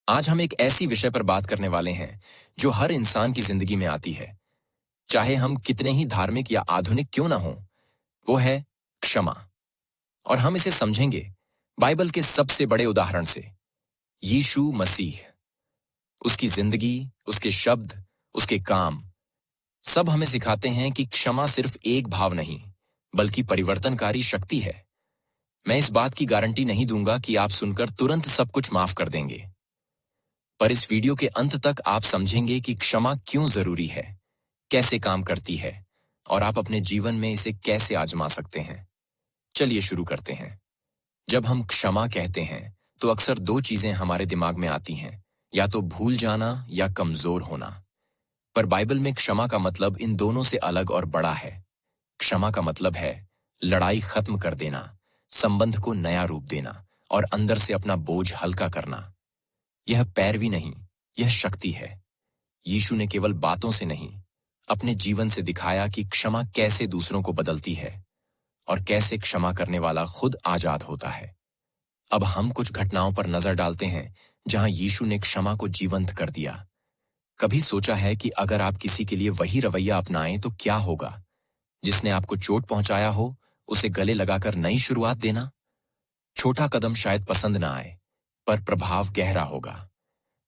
आज हम एक ऐसी विषय पर बात करने वाले हैं जो हर इंसान की जिंदगी में आती है, चाहे हम कितने ही धार्मिक या आधुनिक क्यों ना हों। वो है क्षमा। और हम इसे समझेंगे बाइबल के सबसे बड़े उदाहरण से, यीशु मसीह। उसकी जिंदगी, उसके शब्द, उसके काम सब हमें सिखाते हैं कि क्षमा सिर्फ एक भाव नहीं, बल्कि परिवर्तनकारी शक्ति है। मैं इस बात की गारंटी नहीं दूंगा कि आप सुनकर तुरंत सब कुछ माफ कर देंगे, पर इस वीडियो के अंत तक आप समझेंगे कि क्षमा क्यों जरूरी है, कैसे काम करती है और आप अपने जीवन में इसे कैसे आजमा सकते हैं। चलिए शुरू करते हैं। जब हम क्षमा कहते हैं तो अक्सर दो चीजें हमारे दिमाग में आती हैं, या तो भूल जाना या कमजोर होना। पर बाइबल में क्षमा का मतलब इन दोनों से अलग और बड़ा है। क्षमा का मतलब है लड़ाई खत्म कर देना, संबंध को नया रूप देना और अंदर से अपना बोझ हल्का करना। यह पैरवी नहीं, यह शक्ति है। यीशु ने केवल बातों से नहीं, अपने जीवन से दिखाया कि क्षमा कैसे दूसरों को बदलती है और कैसे क्षमा करने वाला खुद आजाद होता है। अब हम कुछ घटनाओं पर नजर डालते हैं जहां यीशु ने क्षमा को जीवंत कर दिया। कभी सोचा है कि अगर आप किसी के लिए वही रवैया अपनाएं तो क्या होगा? जिसने आपको चोट पहुंचाया हो, उसे गले लगाकर नई शुरुआत देना। छोटा कदम शायद पसंद ना आए, पर प्रभाव गहरा होगा।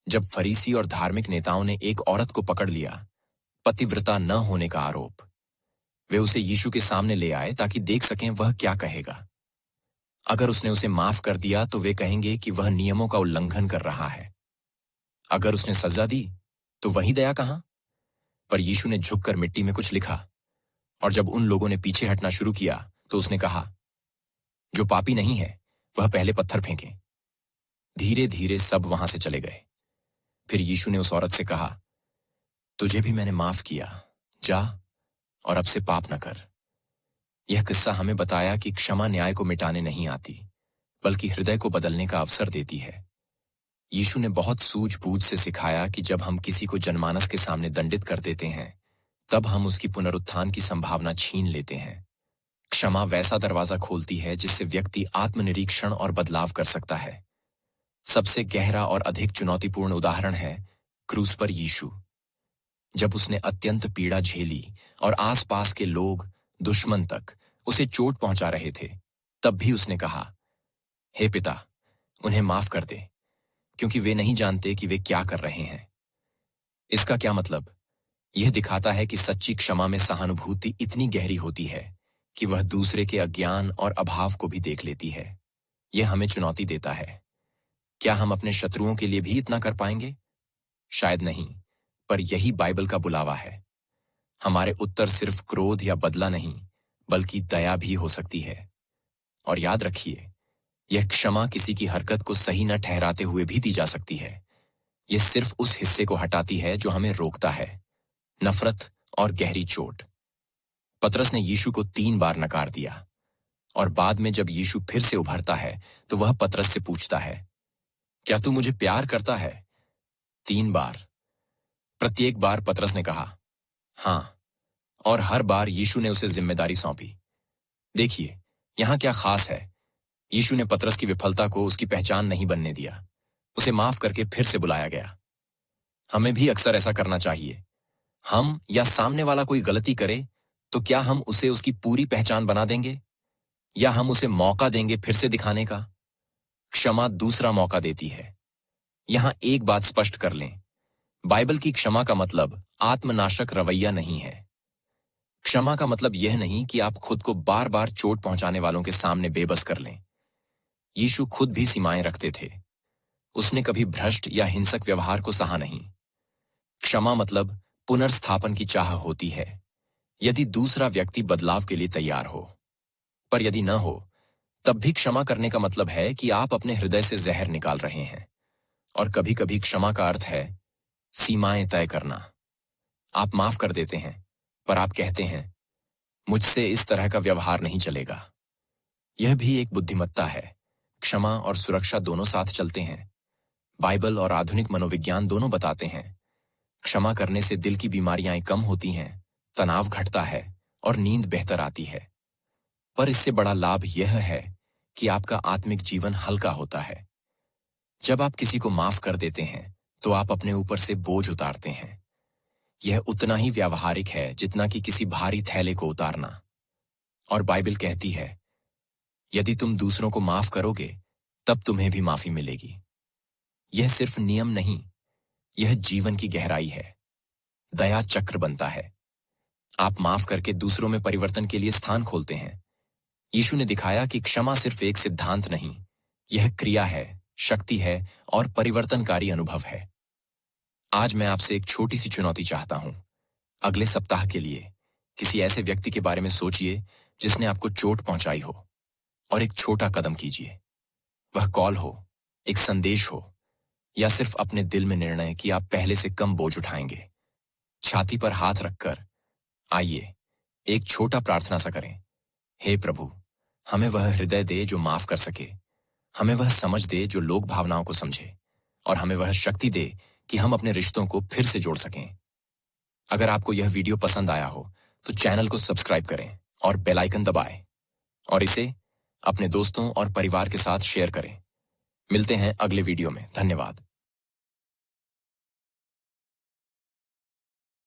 जब फरीसी और धार्मिक नेताओं ने एक औरत को पकड़ लिया, पतिव्रता न होने का आरोप, वे उसे यीशु के सामने ले आए ताकि देख सकें वह क्या कहेगा। अगर उसने उसे माफ कर दिया तो वे कहेंगे कि वह नियमों का उल्लंघन कर रहा है। अगर उसने सजा दी तो वही दया कहां? पर यीशु ने झुककर मिट्टी में कुछ लिखा, और जब उन लोगों ने पीछे हटना शुरू किया तो उसने कहा, जो पापी नहीं है वह पहले पत्थर फेंके। धीरे धीरे सब वहां से चले गए। फिर यीशु ने उस औरत से कहा, तुझे भी मैंने माफ किया, जा और अब से पाप न कर। यह किस्सा हमें बताया कि क्षमा न्याय को मिटाने नहीं आती, बल्कि हृदय को बदलने का अवसर देती है। यीशु ने बहुत सूझबूझ से सिखाया कि जब हम किसी को जनमानस के सामने दंडित कर देते हैं, तब हम उसकी पुनरुत्थान की संभावना छीन लेते हैं। क्षमा वैसा दरवाजा खोलती है जिससे व्यक्ति आत्मनिरीक्षण और बदलाव कर सकता है। सबसे गहरा और अधिक चुनौतीपूर्ण उदाहरण है क्रूस पर यीशु। जब उसने अत्यंत पीड़ा झेली और आसपास के लोग, दुश्मन तक उसे चोट पहुंचा रहे थे, तब भी उसने कहा, हे पिता, उन्हें माफ कर दे, क्योंकि वे नहीं जानते कि वे क्या कर रहे हैं। इसका क्या मतलब? यह दिखाता है कि सच्ची क्षमा में सहानुभूति इतनी गहरी होती है कि वह दूसरे के अज्ञान और अभाव को भी देख लेती है। यह हमें चुनौती देता है। क्या हम अपने शत्रुओं के लिए भी इतना कर पाएंगे? शायद नहीं, पर यही बाइबल का बुलावा है। हमारे उत्तर सिर्फ क्रोध या बदला नहीं, बल्कि दया भी हो सकती है। और याद रखिए, यह क्षमा किसी की हरकत को सही न ठहराते हुए भी दी जा सकती है। यह सिर्फ उस हिस्से को हटाती है जो हमें रोकता है, नफरत और गहरी चोट। पतरस ने यीशु को 3 बार नकार दिया, और बाद में जब यीशु फिर से उभरता है तो वह पतरस से पूछता है, क्या तू मुझे प्यार करता है? 3 बार। प्रत्येक बार पतरस ने कहा, हाँ, और हर बार यीशु ने उसे जिम्मेदारी सौंपी। देखिए, यहां क्या खास है। यीशु ने पतरस की विफलता को उसकी पहचान नहीं बनने दिया। उसे माफ करके फिर से बुलाया गया। हमें भी अक्सर ऐसा करना चाहिए। हम या सामने वाला कोई गलती करे तो क्या हम उसे उसकी पूरी पहचान बना देंगे, या हम उसे मौका देंगे फिर से दिखाने का? क्षमा दूसरा मौका देती है। यहां एक बात स्पष्ट कर लें, बाइबल की क्षमा का मतलब आत्मनाशक रवैया नहीं है। क्षमा का मतलब यह नहीं कि आप खुद को बार बार चोट पहुंचाने वालों के सामने बेबस कर लें। यीशु खुद भी सीमाएं रखते थे। उसने कभी भ्रष्ट या हिंसक व्यवहार को सहा नहीं। क्षमा मतलब पुनर्स्थापन की चाह होती है, यदि दूसरा व्यक्ति बदलाव के लिए तैयार हो। पर यदि न हो, तब भी क्षमा करने का मतलब है कि आप अपने हृदय से जहर निकाल रहे हैं। और कभी कभी क्षमा का अर्थ है सीमाएं तय करना। आप माफ कर देते हैं, पर आप कहते हैं, मुझसे इस तरह का व्यवहार नहीं चलेगा। यह भी एक बुद्धिमत्ता है। क्षमा और सुरक्षा दोनों साथ चलते हैं। बाइबल और आधुनिक मनोविज्ञान दोनों बताते हैं, क्षमा करने से दिल की बीमारियां कम होती हैं, तनाव घटता है और नींद बेहतर आती है। पर इससे बड़ा लाभ यह है कि आपका आत्मिक जीवन हल्का होता है। जब आप किसी को माफ कर देते हैं तो आप अपने ऊपर से बोझ उतारते हैं। यह उतना ही व्यावहारिक है जितना कि किसी भारी थैले को उतारना। और बाइबल कहती है, यदि तुम दूसरों को माफ करोगे तब तुम्हें भी माफी मिलेगी। यह सिर्फ नियम नहीं, यह जीवन की गहराई है। दया चक्र बनता है। आप माफ करके दूसरों में परिवर्तन के लिए स्थान खोलते हैं। यीशु ने दिखाया कि क्षमा सिर्फ एक सिद्धांत नहीं, यह क्रिया है, शक्ति है और परिवर्तनकारी अनुभव है। आज मैं आपसे एक छोटी सी चुनौती चाहता हूं। अगले सप्ताह के लिए किसी ऐसे व्यक्ति के बारे में सोचिए जिसने आपको चोट पहुंचाई हो और एक छोटा कदम कीजिए। वह कॉल हो, एक संदेश हो या सिर्फ अपने दिल में निर्णय कि आप पहले से कम बोझ उठाएंगे। छाती पर हाथ रखकर आइए एक छोटा प्रार्थना सा करें। हे प्रभु, हमें वह हृदय दे जो माफ कर सके, हमें वह समझ दे जो लोक भावनाओं को समझे, और हमें वह शक्ति दे कि हम अपने रिश्तों को फिर से जोड़ सकें। अगर आपको यह वीडियो पसंद आया हो तो चैनल को सब्सक्राइब करें और बेल आइकन दबाएं और इसे अपने दोस्तों और परिवार के साथ शेयर करें। मिलते हैं अगले वीडियो में। धन्यवाद।